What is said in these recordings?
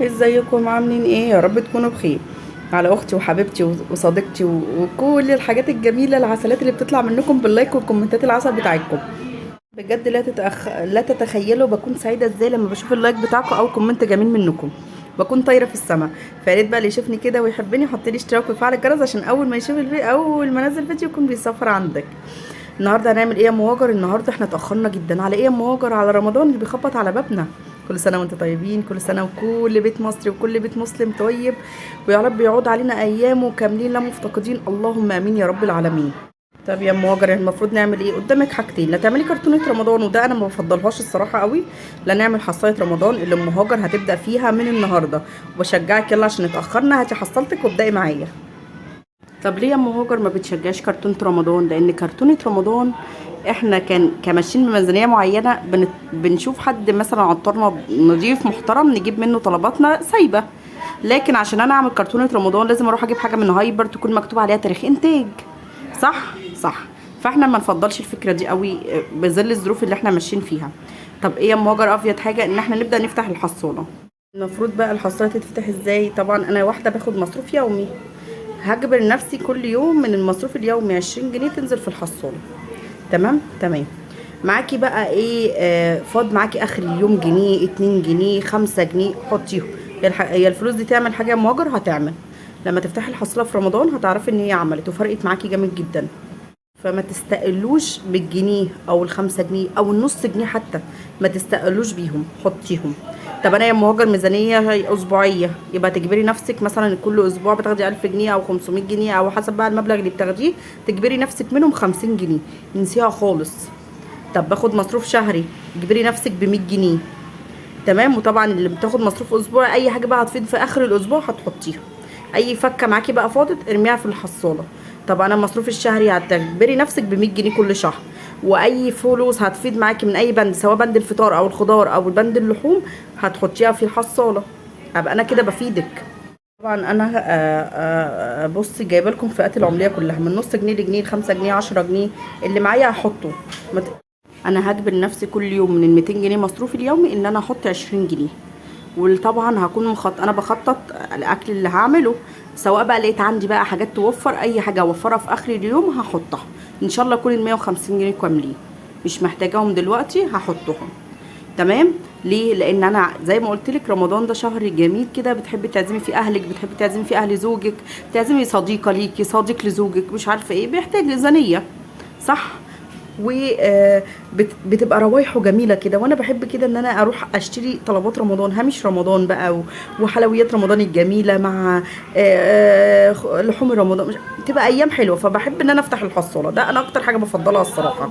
ازيكم عاملين ايه؟ يا رب تكونوا بخير. على اختي وحبيبتي وصديقتي وكل الحاجات الجميله العسلات اللي بتطلع منكم باللايك والكومنتات العسل بتاعتكم. بجد لا تتخيلوا بكون سعيده ازاي لما بشوف اللايك بتاعكم او كومنت جميل منكم. بكون طايره في السما. فياريت بقى اللي يشوفني كده ويحبني يحط لي اشتراك ويفعل الجرس عشان اول ما يشوف اول ما انزل فيديو يكون بيصفر عندك. النهارده هنعمل ايه يا مهاجر؟ النهارده احنا اتاخرنا جدا على ايه يا مهاجر؟ على رمضان اللي بيخبط على بابنا. كل سنه وانتم طيبين، كل سنه وكل بيت مصري وكل بيت مسلم طيب. ويا رب يعود علينا ايامه كاملين لا مفتقدين، اللهم امين يا رب العالمين. طب يا ام هاجر المفروض نعمل ايه؟ قدامك حاجتين، لا تعملي كرتونه رمضان وده انا ما بفضلهاش الصراحه قوي، لا نعمل حصايه رمضان اللي ام هاجر هتبدا فيها من النهارده. وبشجعك يلا عشان اتاخرنا هاتي حصلتك وابداي معايا. طب ليه يا ام هاجر ما بتشجعش كرتونة رمضان؟ لان كرتونة رمضان احنا كان كماشيين بميزانية معينة بنشوف حد مثلا عطارنا نضيف محترم نجيب منه طلباتنا سايبة. لكن عشان انا اعمل كرتونة رمضان لازم اروح اجيب حاجة من هايبر تكون مكتوب عليها تاريخ انتاج. صح. صح. فاحنا ما نفضلش الفكرة دي قوي بظل الظروف اللي احنا ماشيين فيها. طب ايه يا ام هاجر افيد حاجة ان احنا نبدأ نفتح الحصالة؟ المفروض بقى الحصالة تتفتح ازاي؟ طبعا انا واحدة باخد مصروف يومي، هجبر نفسي كل يوم من المصروف اليومي 20 جنيه تنزل في الحصالة. تمام تمام. معاكي بقى ايه؟ فاض معاكي اخر اليوم جنيه 2 جنيه 5 جنيه حطيهم. هي الفلوس دي تعمل حاجة يا مهاجر؟ هتعمل. لما تفتحي الحصالة في رمضان هتعرفي ان هي عملت وفرقت معاكي جامد جدا. فما تستقلوش بالجنيه او ال5 جنيه او النص جنيه حتى، ما تستقلوش بيهم، حطيهم. طب انا يا مهاجر ميزانيه هي اسبوعيه، يبقى تجبري نفسك مثلا كل اسبوع بتاخدي 1000 جنيه او 500 جنيه او حسب بقى المبلغ اللي بتاخديه، تجبري نفسك منهم 50 جنيه، انسيها خالص. طب باخد مصروف شهري، اجبري نفسك ب100 جنيه. تمام. وطبعا اللي بتاخد مصروف اسبوع اي حاجه بقى هتفيد في اخر الاسبوع هتحطيها. اي فكه معاكي بقى فاضت ارميها في الحصاله. طب انا مصروف الشهري هتجبري نفسك ب100 جنيه كل شهر. واي فلوس هتفيد معاكي من اي بند سواء بند الفطار او الخضار او بند اللحوم هتحطيها في الحصاله. ابقى انا كده بفيدك. طبعا انا بصي جايبه لكم فئات العمليه كلها من نص جنيه لجنيه ل5 جنيه 10 جنيه، اللي معايا هحطه. انا هجبر نفسي كل يوم من ال200 جنيه مصروفي اليومي ان انا احط 20 جنيه. وطبعا هكون انا بخطط الاكل اللي هعمله، سواء بقى لقيت عندي بقى حاجات توفر اي حاجه اوفرها في اخر اليوم هحطها. ان شاء الله يكون ال 150 جنيه كاملين، مش محتاجاهم دلوقتي هحطهم. تمام. ليه؟ لان انا زي ما قلت لك رمضان ده شهر جميل كده، بتحبي تعزمي فيه اهلك، بتحبي تعزمي فيه اهل زوجك، تعزمي صديقه ليكي صديق لزوجك مش عارفه ايه، بيحتاج ميزانيه. صح. وبتبقى روايحه جميله كده، وانا بحب كده ان انا اروح اشتري طلبات رمضان هامش رمضان بقى وحلويات رمضان الجميله مع لحوم رمضان تبقى ايام حلوه. فبحب ان انا افتح الحصاله، ده انا اكتر حاجه بفضلها الصراحه.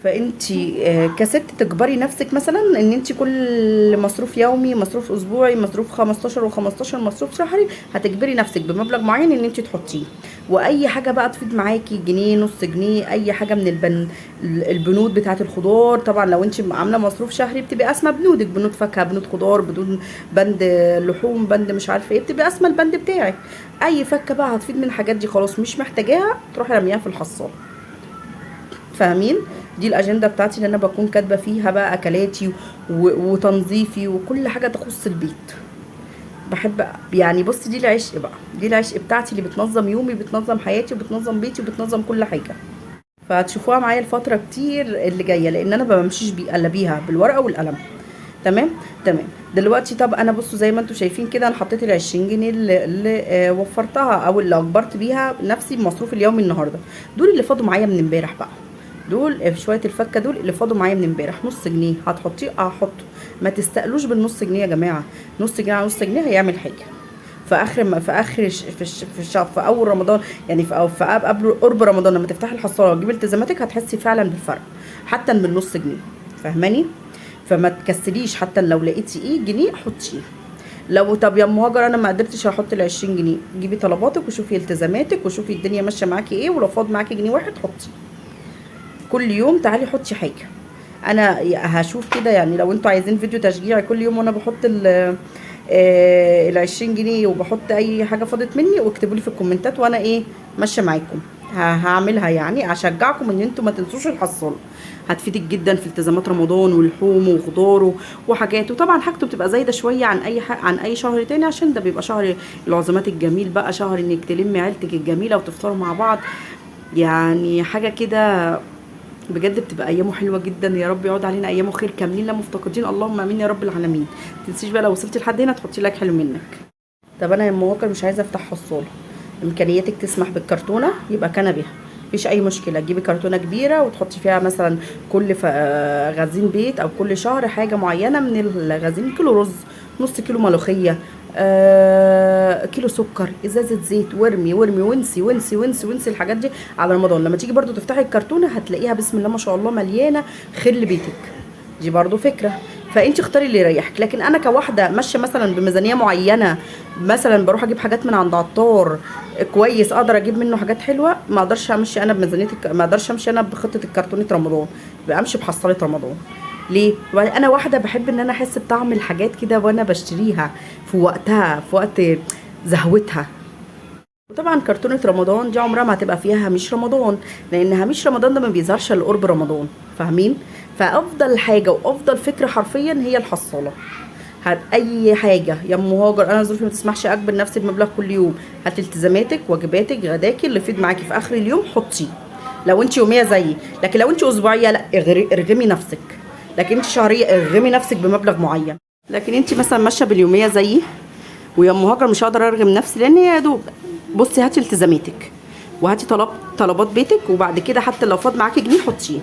فانتي كست تجبري نفسك مثلا ان انتي كل مصروف يومي مصروف اسبوعي مصروف 15 و15 مصروف شهري هتجبري نفسك بمبلغ معين ان انتي تحطيه. واي حاجه بقى تفيد معاكي جنيه نص جنيه اي حاجه من البنود بتاعه الخضار. طبعا لو انتي عامله مصروف شهري بتبقى اسمى بنودك، بنود فاكهه بنود خضار بنود بند لحوم بند مش عارفه ايه، بتبقى اسمى البند بتاعك. اي فكه بقى هتفيد من الحاجات دي خلاص مش محتاجاها تروحي رميها في الحصاله. فاهمين؟ دي الاجنده بتاعتي اللي انا بكون كاتبه فيها بقى اكلاتي وتنظيفي وكل حاجه تخص البيت. بحب يعني بصي دي العشق بقى، دي العشق بتاعتي اللي بتنظم يومي بتنظم حياتي وبتنظم بيتي وبتنظم كل حاجه. فهتشوفوها معايا الفتره كتير اللي جايه لان انا ما بمشيش الا بيها بالورقه والقلم. تمام. تمام. دلوقتي طب انا بصوا زي ما انتم شايفين كده انا حطيت ال20 جنيه اللي وفرتها او اللي اجبرت بيها نفسي بمصروف اليومي النهارده. دول اللي فاضوا معايا من امبارح بقى، دول شويه الفكه دول اللي فاضوا معايا من امبارح. نص جنيه هتحطيه هحطه. ما تستقلوش بالنص جنيه يا جماعه. نص جنيه على نص جنيه هيعمل حاجه في اخر ما في اخر في الشهر في اول رمضان يعني في أو في قبل قرب رمضان لما تفتحي الحصاله وتجيبي التزاماتك هتحسي فعلا بالفرق حتى من نص جنيه. فاهماني؟ فما تكسليش حتى لو لقيتي ايه جنيه حطيه. لو طب يا ام هاجر انا ما قدرتش احط ال20 جنيه، جيبي طلباتك وشوفي التزاماتك وشوفي الدنيا ماشيه معاكي ايه، ولو فاض معاكي جنيه واحد حطي. كل يوم تعالي حطي حاجه. انا هشوف كده يعني لو انتوا عايزين فيديو تشجيعي كل يوم وانا بحط ال20 جنيه وبحط اي حاجه فاضت مني واكتبوا لي في الكومنتات وانا ايه ماشيه معاكم. هعملها يعني اشجعكم ان انتوا ما تنسوش الحصاله. هتفيدك جدا في التزامات رمضان ولحومه وخضاره وحاجات. وطبعا حاجته بتبقى زايده شويه عن عن اي شهر تاني، عشان ده بيبقى شهر العزومات الجميل بقى، شهر انك تلمي عيلتك الجميله وتفطروا مع بعض. يعني حاجه كده بجد بتبقى ايامه حلوه جدا. يا رب يقعد علينا ايامه خير كاملين لا مفتقدين، اللهم امين يا رب العالمين. تنسيش بقى لو وصلتي لحد هنا تحطي لايك حلو منك. طب انا يا ام واكر مش عايزه افتح حصاله، امكانياتك تسمح بالكرتونه يبقى كان بها، مفيش اي مشكله. تجيبي كرتونه كبيره وتحطي فيها مثلا كل غزين بيت او كل شهر حاجه معينه من الغزين، كيلو رز، نص كيلو ملوخيه، كيلو سكر، ازازه زيت، وارمي وارمي وانسي وانسي وانسي وانسي الحاجات دي على رمضان. لما تيجي برضو تفتحي الكرتونه هتلاقيها بسم الله ما شاء الله مليانه خير لبيتك. دي برضو فكره. فانت اختاري اللي يريحك. لكن انا كواحده ماشيه مثلا بميزانيه معينه، مثلا بروح اجيب حاجات من عند عطار كويس اقدر اجيب منه حاجات حلوه، ما اقدرش امشي انا بميزانيه ما اقدرش امشي انا بخطه الكرتونه رمضان، يبقى امشي بحصاله رمضان. ليه؟ انا واحده بحب ان انا احس بطعم الحاجات كده وانا بشتريها في وقتها، في وقت زهوتها. وطبعا كرتونه رمضان دي عمرها ما هتبقى فيها هامش رمضان، لان هامش رمضان ده ما بيظهرش الا قرب رمضان، فاهمين؟ فافضل حاجه وافضل فكره حرفيا هي الحصاله. هات اي حاجه يا ام هاجر، انا ظروفي ما تسمحش اجبر نفسي بمبلغ كل يوم، هات التزاماتك واجباتك غداكي اللي يفيد معاكي في اخر اليوم حطيه، لو انت يوميه زيي. لكن لو انت اسبوعيه لا، ارغمي نفسك. لكن انت شهريه ارغمي نفسك بمبلغ معين. لكن انت مثلا ماشيه باليوميه زيي ويا ام هاجر مش هقدر ارغم نفسي، لان هي يا دوب بصي هاتي التزاماتك وهاتي طلبات بيتك، وبعد كده حتى لو فاض معاكي جنيه حطيه.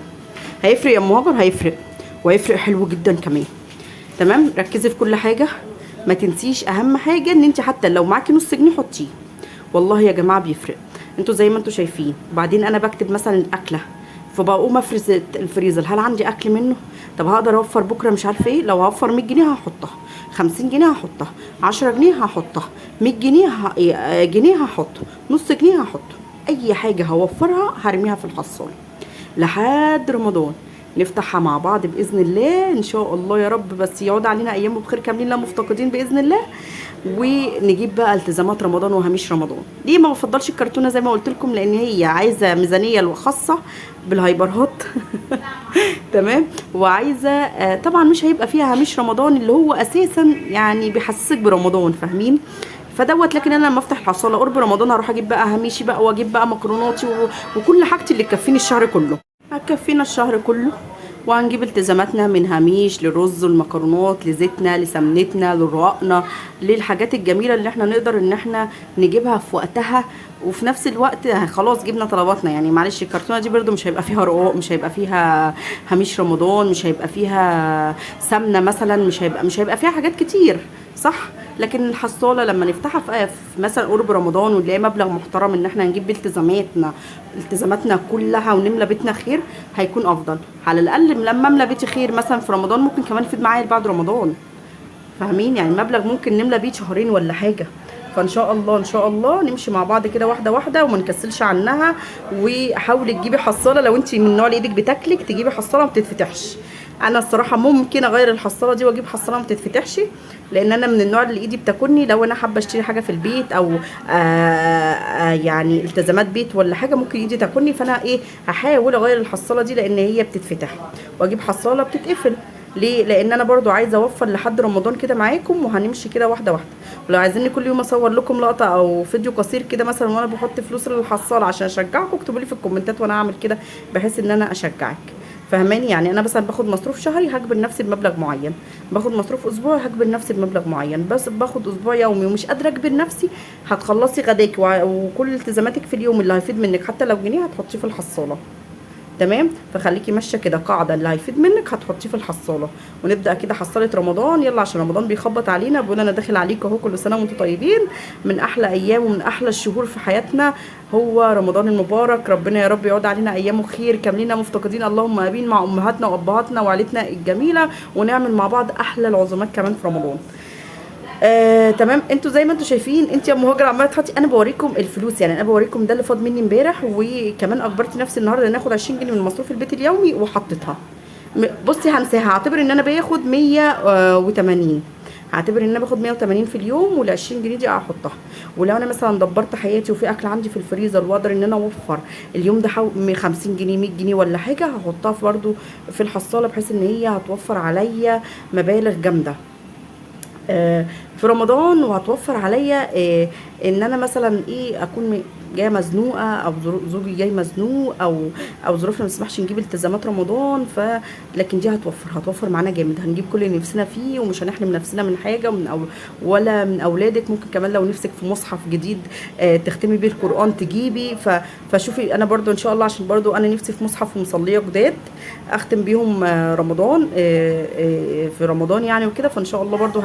هيفرق يا ام هاجر، هيفرق وهيفرق حلو جدا كمان. تمام. ركزي في كل حاجه، ما تنسيش اهم حاجه ان انت حتى لو معاكي نص جنيه حطيه. والله يا جماعه بيفرق. انتوا زي ما انتوا شايفين. وبعدين انا بكتب مثلا الاكله فبقوم افرز الفريزر، هل عندي اكل منه؟ طب هقدر اوفر بكره مش عارفه ايه. لو هوفر 100 جنيه هحطها، 50 جنيه هحطها، 10 جنيه هحطها، 100 جنيه هحطه، نص جنيه هحطه. اي حاجه هوفرها هرميها في الحصاله لحد رمضان نفتحها مع بعض باذن الله ان شاء الله يا رب. بس يعود علينا ايامه بخير كاملين لا مفتقدين باذن الله، ونجيب بقى التزامات رمضان وهامش رمضان. ليه ما بفضلش الكرتونه زي ما قلت لكم؟ لان هي عايزه ميزانيه خاصه بالهايبرهات تمام. وعايزه طبعا مش هيبقى فيها هامش رمضان اللي هو اساسا يعني بيحسسك برمضان، فاهمين؟ فدوت. لكن انا لما افتح الحصاله قرب رمضان هروح اجيب بقى هاميشي بقى، واجيب بقى مكروناتي وكل حاجتي اللي تكفيني الشهر كله. هتكفينا الشهر كله. وهنجيب التزاماتنا من هاميش للرز والمكرونات لزيتنا لسمنتنا لرقنا للحاجات الجميله اللي احنا نقدر ان احنا نجيبها في وقتها. وفي نفس الوقت خلاص جبنا طلباتنا. يعني معلش الكرتونه دي برده مش هيبقى فيها رقاق، مش هيبقى فيها هاميش رمضان، مش هيبقى فيها سمنه مثلا، مش هيبقى فيها حاجات كتير، صح؟ لكن الحصاله لما نفتحها في مثلا قرب رمضان ونلاقي مبلغ محترم ان احنا نجيب التزاماتنا كلها ونملى بيتنا خير، هيكون افضل. على الاقل لما املى بيتي خير مثلا في رمضان ممكن كمان يفيد معايا بعد رمضان، فاهمين؟ يعني مبلغ ممكن نملى بيه شهرين ولا حاجه. فان شاء الله ان شاء الله نمشي مع بعض كده واحده واحده وما نكسلش عنها. وحاولي تجيبي حصاله لو انت من النوع اللي ايدك بتاكلك، تجيبي حصاله ما بتتفتحش. انا الصراحه ممكن اغير الحصاله دي واجيب حصاله ما بتتفتحش، لان انا من النوع اللي ايدي بتاكلني. لو انا حابه اشتري حاجه في البيت او يعني التزامات بيت ولا حاجه ممكن ايدي تاكلني، فانا هحاول اغير الحصاله دي لان هي بتتفتح، واجيب حصاله بتتقفل. ليه؟ لان انا برضو عايزه اوفر لحد رمضان كده معاكم، وهنمشي كده واحده واحده. ولو عايزيني كل يوم اصور لكم لقطه او فيديو قصير كده مثلا وانا بحط فلوس للحصاله عشان اشجعكم، اكتبوا لي في الكومنتات وانا اعمل كده بحيث ان انا اشجعك، فهماني؟ يعني انا مثلا باخد مصروف شهري هجبر نفسي بمبلغ معين، باخد مصروف اسبوعي هجبر نفسي بمبلغ معين، بس باخد اسبوع يومي ومش قادره اجبر نفسي، هتخلصي غداك وكل التزاماتك في اليوم اللي هيفيد منك حتى لو جنيه هتحطيه في الحصاله. تمام. فخليكي ماشيه كده قاعده، اللي هيفيد منك هتحطيه في الحصاله. ونبدا كده حصاله رمضان، يلا عشان رمضان بيخبط علينا، بيقول انا داخل عليكم اهو، كل سنه وانتم طيبين. من احلى ايام ومن احلى الشهور في حياتنا هو رمضان المبارك. ربنا يا رب يعود علينا ايامه خير كاملين مفتقدين، اللهم امين، مع امهاتنا وابهاتنا وعيلتنا الجميله، ونعمل مع بعض احلى العزومات كمان في رمضان. تمام. انتوا زي ما انتوا شايفين، انت يا ام هاجر عماله تحطي، انا بوريكم الفلوس، يعني انا بوريكم ده اللي فاض مني امبارح. وكمان اجبرت نفسي النهارده ان اخد 20 جنيه من مصروف البيت اليومي وحطيتها. بصي هنساها، هعتبر ان انا باخد 180، هعتبر ان انا باخد 180 في اليوم، وال 20 جنيه دي هحطها. ولو انا مثلا دبرت حياتي وفي اكل عندي في الفريزر واقدر ان انا اوفر اليوم ده 50 جنيه 100 جنيه ولا حاجه، هحطها في برده في الحصاله، بحيث ان هي هتوفر عليا مبالغ جامده في رمضان، وهتوفر عليا ان انا مثلا ايه اكون جايه مزنوقه، او زوجي جاي مزنوق، او ظروفنا ما تسمحش نجيب التزامات رمضان. لكن دي هتوفر معانا جامد، هنجيب كل اللي نفسنا فيه، ومش هنحرم نفسنا من حاجه ولا من اولادك. ممكن كمان لو نفسك في مصحف جديد تختمي بيه القران تجيبي. فشوفي انا برضو ان شاء الله، عشان برضو انا نفسي في مصحف ومصليه جداد اختم بيهم رمضان في رمضان يعني وكده. فان شاء الله برضو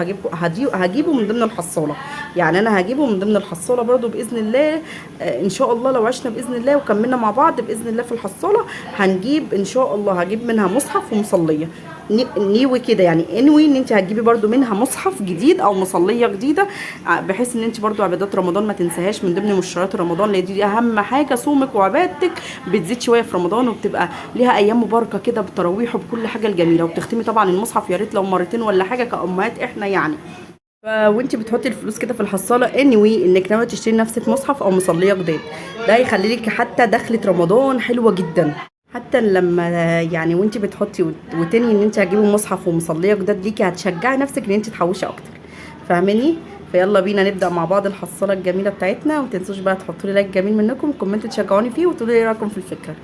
هجيبه من ضمن الحصاله، يعني انا هجيبه من ضمن الحصاله برضو باذن الله. ان شاء الله لو عشنا باذن الله وكملنا مع بعض باذن الله في الحصاله، هنجيب ان شاء الله، هجيب منها مصحف ومصليه. نيوي كده يعني، انوي ان انت هتجيبي برضو منها مصحف جديد او مصليه جديده، بحيث ان انت برضو عبادات رمضان ما تنساهاش من ضمن مشتريات رمضان، لان دي اهم حاجه. صومك وعبادتك بتزيد شويه في رمضان، وبتبقى ليها ايام مباركه كده بالتراويح وبكل حاجه الجميله. وبتختمي طبعا المصحف يا ريت لو مرتين ولا حاجه كامهات احنا يعني. وانت بتحطي الفلوس كده في الحصاله انوي انك ناويه تشتري لنفسك مصحف او مصليه جداد، ده هيخلي لك حتى دخلة رمضان حلوه جدا. حتى لما يعني وانت بتحطي وتني ان انت هتجيبي مصحف ومصليه جداد ليكي، هتشجعي نفسك ان انت تحوشي اكتر. فاهماني؟ فيلا بينا نبدا مع بعض الحصاله الجميله بتاعتنا. وما تنسوش بقى تحطوا لي لايك جميل منكم، كومنت تشجعوني فيه، وتقولوا لي ايه رايكم في الفكره.